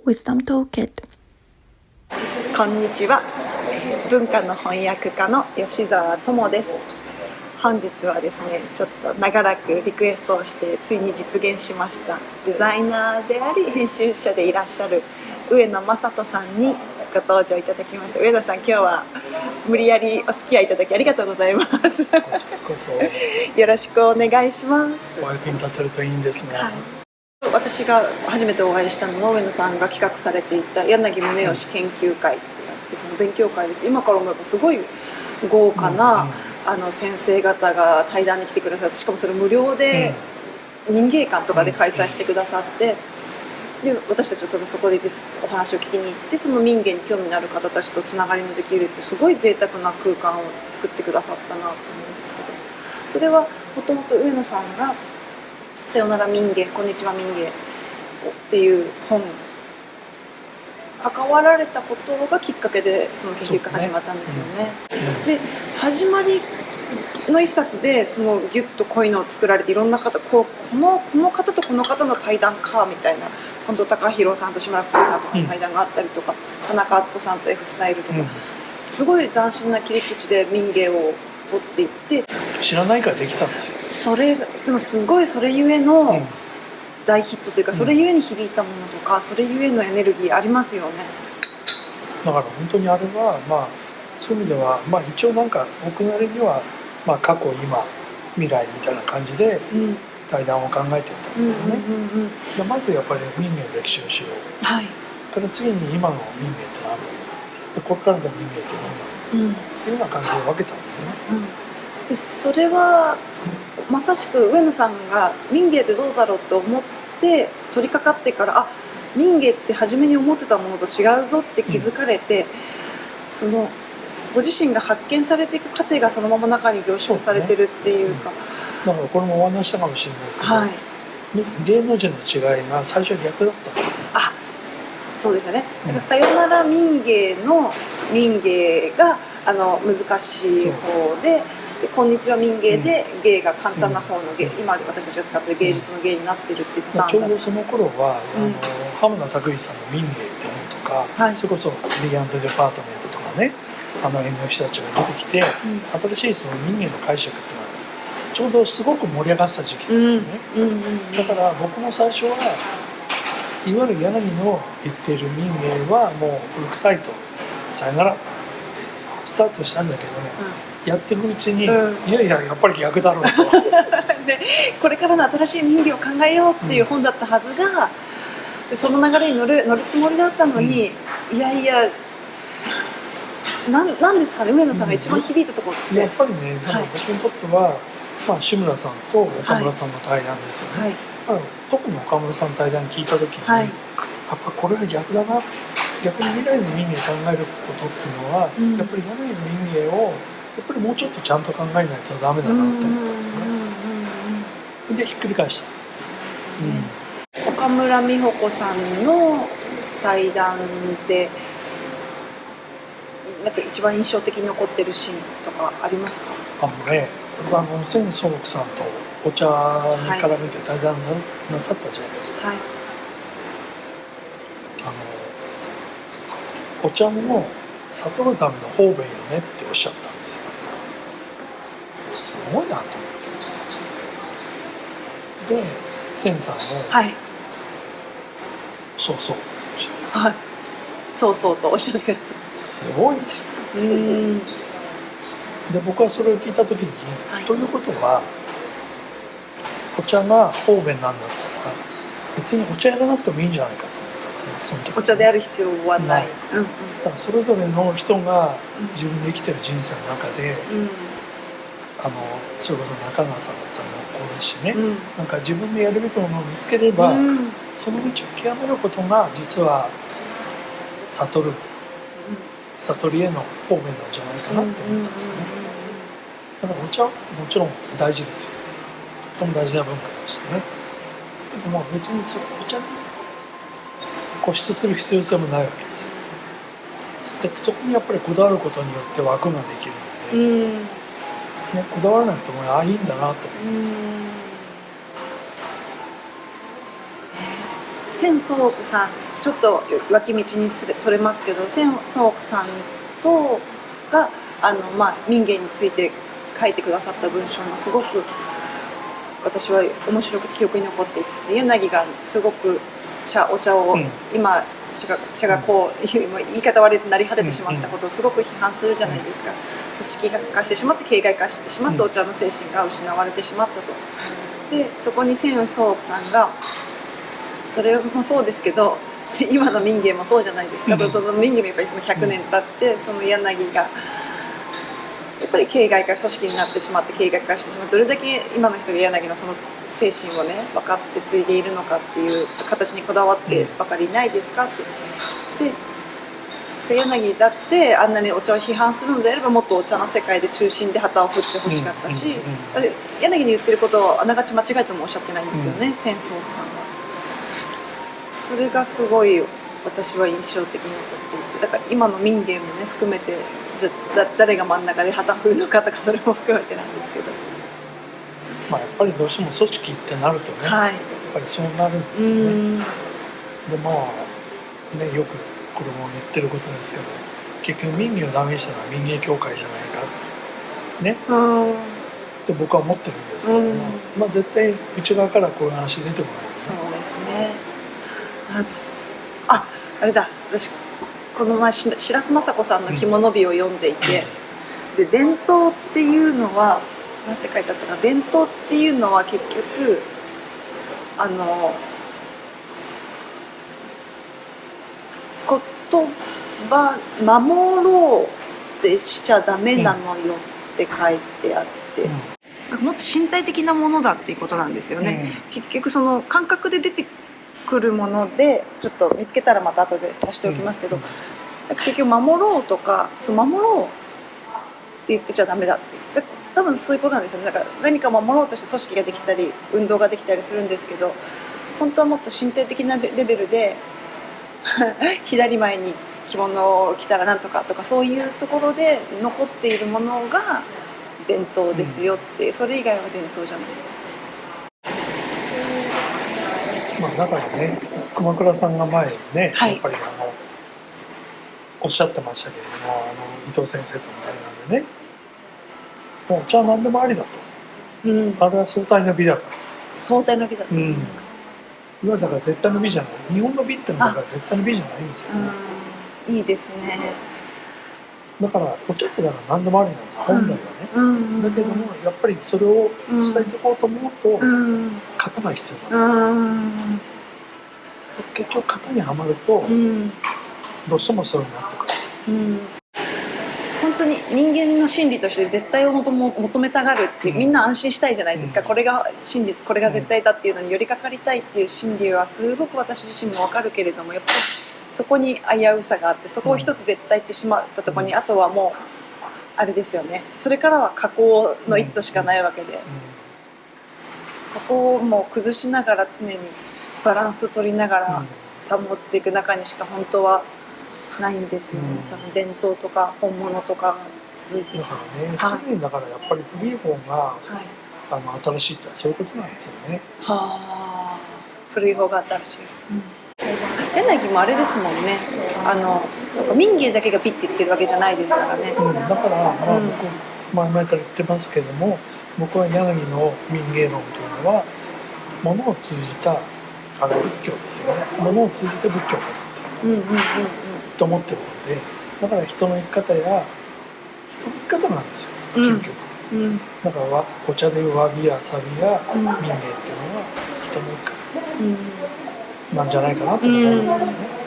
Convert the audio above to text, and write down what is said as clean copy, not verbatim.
Wisdom Toolkit。 こんにちは。文化の翻訳家の吉澤智です。本日はですね、ちょっと長らくリクエストをしてついに実現しました。デザイナーであり編集者でいらっしゃる上野正人さんにご登場いただきました。上野さん、今日は無理やりお付き合いいただきありがとうございます。こちらこそよろしくお願いします。お役に立てるといいんですが、はい、私が初めてお会いしたのは上野さんが企画されていた柳宗悦研究会ってあって、その勉強会です。今から思えばすごい豪華な、先生方が対談に来てくださって、しかもそれ無料で民芸館とかで開催してくださって、で私たちはただそこでお話を聞きに行って、その民芸に興味のある方たちとつながりのできるってすごい贅沢な空間を作ってくださったなと思うんですけど、それはもともと上野さんが「さよなら民芸、こんにちは民芸」っていう本関わられたことがきっかけでその研究が始まったんですよね。で始まりの一冊でそのギュッとこういうのを作られて、いろんな方この方とこの方の対談かみたいな、近藤孝弘さんと島田さんとかの対談があったりとか、田中敦子さんと F スタイルとか、すごい斬新な切り口で民芸を掘っていって、知らないからできたんですよ。それでもすごいそれゆえの大ヒットというか、それゆえに響いたものとか、それゆえのエネルギーありますよね。だから本当にあれは、そういう意味では、一応なんか僕なりには、過去今未来みたいな感じで対談を考えていたんですよね。でまずやっぱり民芸の歴史をしよう、はい、から次に今の民芸って何だろう、でこれからの民芸って何だろう、っていうような感じで分けたんですよね。でそれはまさしく上野さんが民芸ってどうだろうと思って取り掛かってから、民芸って初めに思ってたものと違うぞって気づかれて、そのご自身が発見されていく過程がそのまま中に凝縮されてるっていうか、だからこれもお話したかもしれないですけど、芸能人の違いが最初は逆だったんですよ。そうですよね。だからさよなら民芸の民芸が難しい方で、こんにちは民芸で芸が簡単な方の芸、今私たちが使ってる芸術の芸になってるっていうパターンだ。ちょうどその頃は浜田拓さんの民芸って本とか、それこそビリアントデパートメントとかね、辺の人たちが出てきて、新しいその民芸の解釈っていうのはちょうどすごく盛り上がった時期なんですよね。だから僕も最初はいわゆる柳の言っている民芸はもう古臭いと、さよならスタートしたんだけども、やっていくうちに、いやいややっぱり逆だろうとでこれからの新しい民芸を考えようっていう本だったはずが、その流れに乗るつもりだったのに、いやいやなんですかね、上野さんが一番響いたところって。やっぱりね、僕にとっては、志村さんと岡村さんの対談ですよね。特に岡村さんの対談聞いた時に、やっぱこれは逆だな、逆に未来の民芸を考えることっていうのは、やっぱり柳の民芸をやっぱりもうちょっとちゃんと考えないとダメだなって思ったんですね。でひっくり返した。そうですよね。岡村美穂子さんの対談でなんか一番印象的に残ってるシーンとかありますか？千宗屋さんとお茶に絡めて対談なさったじゃないですか。お茶の悟るための方便よねっておっしゃったんですよ。すごいなと思って。で千さんも、そうそうそうそうとおっしゃってください。すごいですね。で僕はそれを聞いた時に、ということはお茶が方便なんだったら別にお茶やらなくてもいいんじゃないかと思ったんですね。その時お茶である必要はない。だからそれぞれの人が自分で生きてる人生の中で、それこそ中川さんだったらもこうですしね、なんか自分でやるべきものを見つければ、その道を極めることが実は悟りへの方面なんじゃないかなって思ったんですよね。だからお茶はもちろん大事ですよ。とても大事な文化でしてね。でも別にお茶に固執する必要性もないわけですよ。でそこにやっぱりこだわることによって枠ができるので、こだわらなくてもいいんだなと思ってます。千宗屋さんちょっと脇道にそれますけど、千宗さんとが民芸について書いてくださった文章もすごく私は面白くて記憶に残っていて、柳がすごくお茶を、今茶がこう言い方悪いですなり果ててしまったことをすごく批判するじゃないですか。組織化してしまって形骸化してしまってお茶の精神が失われてしまったと。でそこに千宗さんがそれもそうですけど今の民芸もそうじゃないですか。その民芸もやっぱりその100年経ってその柳がやっぱり形骸化組織になってしまって形骸化してしまってどれだけ今の人が柳のその精神をね分かって継いでいるのかっていう形にこだわってばかりいないですかって。で柳だってあんなにお茶を批判するのであればもっとお茶の世界で中心で旗を振ってほしかったし、柳に言ってることをあながち間違いともおっしゃってないんですよね、千宗さんは。それがすごい私は印象的に残っていて、だから今の民芸もね含めて誰が真ん中で旗を振るのかとかそれも含めてなんですけど、やっぱりどうしても組織ってなるとね、やっぱりそうなるんですよね。でよくこれも言ってることですけど、結局民芸をダメにしたのは民芸協会じゃないかねって僕は思ってるんですけども、絶対内側からこういう話出てこないですね。そうですね。あれだ、私この前白洲雅子さんの「着物美」を読んでいて、で伝統っていうのは何て書いてあったかな、伝統っていうのは結局言葉守ろうってしちゃダメなのよって書いてあって、もっと身体的なものだっていうことなんですよね。結局その感覚で出てくるものでちょっと見つけたらまた後で足しておきますけど、結局守ろうとか守ろうって言ってちゃダメだって多分そういうことなんですよね。だから何か守ろうとして組織ができたり運動ができたりするんですけど、本当はもっと身体的なレベルで左前に着物を着たらなんとかとかそういうところで残っているものが伝統ですよって、それ以外は伝統じゃない。だからね、熊倉さんが前にね、やっぱりおっしゃってましたけれども、伊藤先生との対談でね、もうお茶は何でもありだと、あれは相対の美だから。相対の美だと、だから絶対の美じゃない、日本の美ってのはだから絶対の美じゃないんですよね。いいですね。だからお茶ってだから何でもありなんです、本来はね。だけどもやっぱりそれを伝えていこうと思うと型が必要なんです。結局型にはまるとどうしてもそうになってくる。本当に人間の心理として絶対を求めたがるってみんな安心したいじゃないですか。これが真実、これが絶対だっていうのに寄りかかりたいっていう心理はすごく私自身も分かるけれども、やっぱりそこに危うさがあって、そこを一つ絶対ってしまったところにあとはもうあれですよね、それからは加工の一途しかないわけで、そこをもう崩しながら常にバランス取りながら保っていく中にしか本当はないんですよね。多分伝統とか本物とかが続いていく。だからね、常にだからやっぱり古い方が新しいってそういうことなんですよね。古い方が新しい。柳もあれですもんね。そうか、民芸だけが美って言ってるわけじゃないですからね。だから僕前々から言ってますけども、僕は柳の民芸論というのは物を通じた仏教ですよね。物を通じて仏教を語ってると思ってるので、だから人の生き方や人の生き方なんですよ、結局。だからお茶でいうわびやさびや民芸っていうのは人の生き方なんじゃないかなと思うんですね。